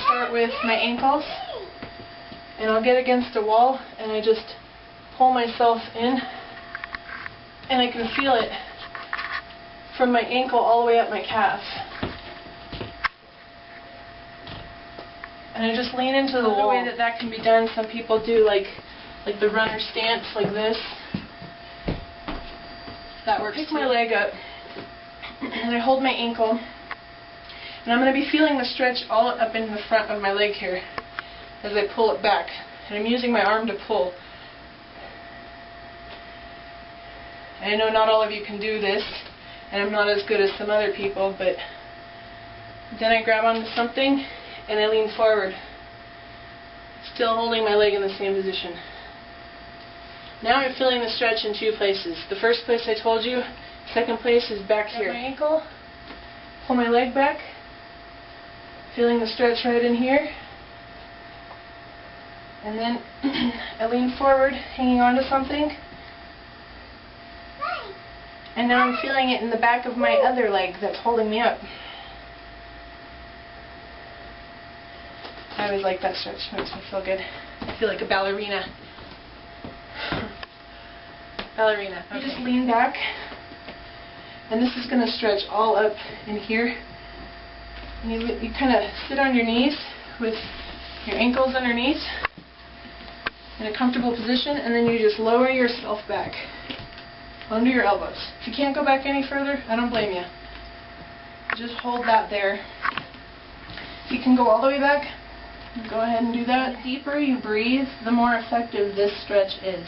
start with my ankles, and I'll get against a wall and I just pull myself in, and I can feel it from my ankle all the way up my calf. And I just lean into the wall. The way that can be done, some people do like the runner stance like this. That works. Pick my leg up and I hold my ankle, and I'm going to be feeling the stretch all up in the front of my leg here as I pull it back, and I'm using my arm to pull. And I know not all of you can do this, and I'm not as good as some other people, but then I grab onto something and I lean forward, still holding my leg in the same position. Now I'm feeling the stretch in two places. The first place I told you, second place is back here. My ankle, pull my leg back, feeling the stretch right in here, and then I lean forward, hanging onto something, and now I'm feeling it in the back of my other leg that's holding me up. I always like that stretch, it makes me feel good. I feel like a ballerina. Ballerina. Okay. You just lean back, and this is going to stretch all up in here. And you kind of sit on your knees with your ankles underneath in a comfortable position, and then you just lower yourself back under your elbows. If you can't go back any further, I don't blame you. Just hold that there. If you can go all the way back, go ahead and do that. The deeper you breathe, the more effective this stretch is.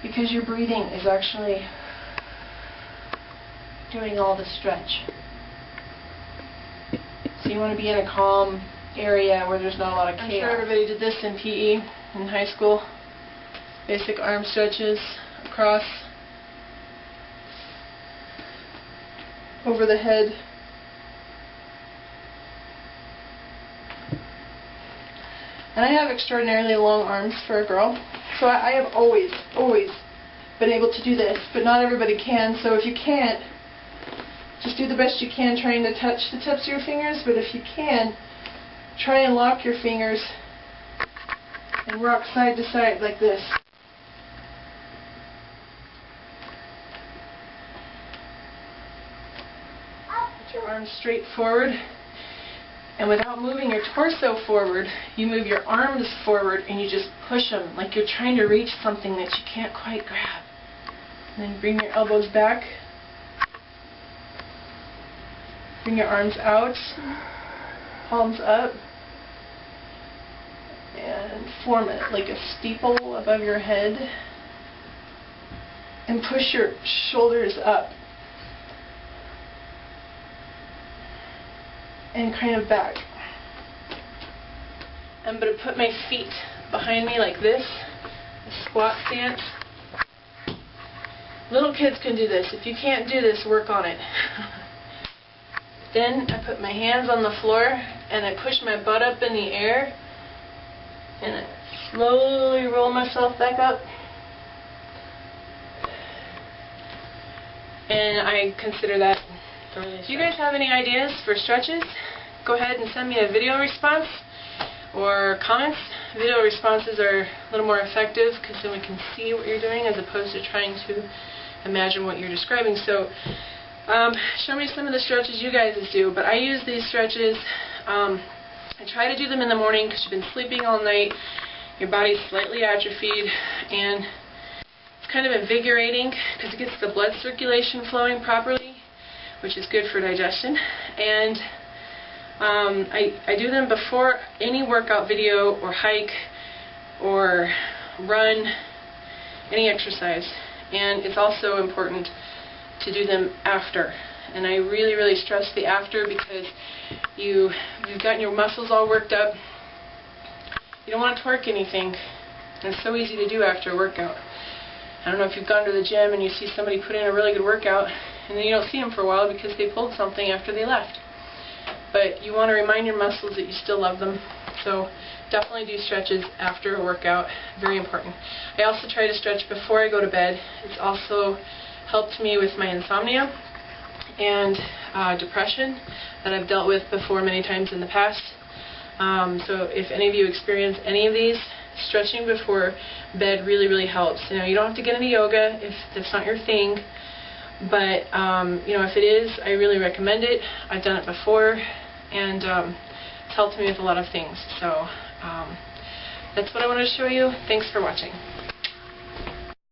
Because your breathing is actually doing all the stretch. So you want to be in a calm area where there's not a lot of chaos. I'm sure everybody did this in PE in high school. Basic arm stretches across, over the head. And I have extraordinarily long arms for a girl, so I have always been able to do this, but not everybody can. So if you can't, just do the best you can trying to touch the tips of your fingers, but if you can, try and lock your fingers and rock side to side like this. Put your arms straight forward. And without moving your torso forward, you move your arms forward and you just push them like you're trying to reach something that you can't quite grab. And then bring your elbows back. Bring your arms out, palms up, and form it like a steeple above your head. And push your shoulders up. And kind of back. I'm going to put my feet behind me like this, a squat stance. Little kids can do this. If you can't do this, work on it. Then I put my hands on the floor and I push my butt up in the air and I slowly roll myself back up. And I consider that. If you guys have any ideas for stretches, go ahead and send me a video response or comments. Video responses are a little more effective because then we can see what you're doing as opposed to trying to imagine what you're describing. So show me some of the stretches you guys do. But I use these stretches. I try to do them in the morning because you've been sleeping all night. Your body's slightly atrophied, and it's kind of invigorating because it gets the blood circulation flowing properly, which is good for digestion. And I do them before any workout video or hike or run, any exercise. And it's also important to do them after. And I really stress the after because you've gotten your muscles all worked up. You don't want to twerk anything. And it's so easy to do after a workout. I don't know if you've gone to the gym and you see somebody put in a really good workout and then you don't see them for a while because they pulled something after they left. But you want to remind your muscles that you still love them. So definitely do stretches after a workout. Very important. I also try to stretch before I go to bed. It's also helped me with my insomnia. and depression that I've dealt with before many times in the past. So if any of you experience any of these, stretching before bed really helps. You know, you don't have to get into yoga if that's not your thing, but you know, if it is, I really recommend it. I've done it before, and it's helped me with a lot of things. So that's what I wanted to show you. Thanks for watching.